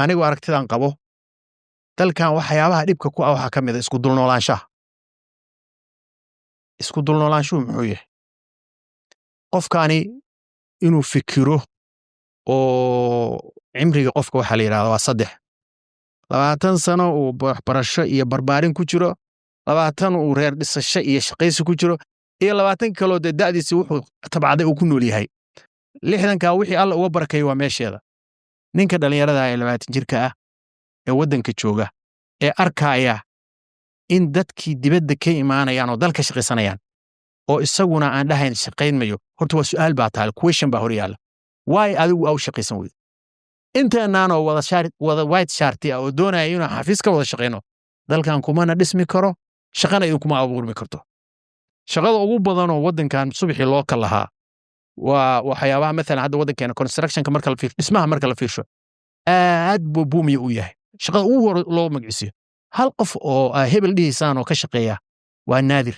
anigu aragtidan qabo dalkan waxyaabaha dhibka ku ah waxaa ka mid ah isku dulnoolaanshaha isku dulnoolaanshuhu muxuu yahay qofkaani inuu fikiro oo cimriga qofka waxaa la yidhahdaa waa 3 sano uu waxbarasho iyo barbaarin ku jiro 20 uu reer dhisasho iyo shaqaysi ku jiro iyo 20 kaloo dee da'diisa wuxuu tabcaday uu ku nool yahay 60ka wixii alla uga barakay waa meesheeda ninka dhalinyarada ah ee 20 jirka ah ee waddanka jooga ee arkaya in dadkii dibadda ka imaanayaan oo dalka shaqaysanayaan oo isaguna aan dhahayn shaqaynmayo horta waa su'aal baa taal question baa hor yaala why adigu aw shaqaysan weyd inteenaanoo wada white shirt ah oo doonaya inuu xafiis ka wada shaqayno dalkan kumana dhismi karo shaqana idinkuma abuurmi karto shaqada ugu badan oo waddankan subaxii loo kala lahaa waa waxyaabaha maalan hadda waddankeena constructionka marka la fiirsho dhismaha marka la fiirsho aad buu buumiya u yahay shaqada ugu hor loo magiciisiyo hal qof oo hebel dhihiisaan oo ka shaqeeya waa naadir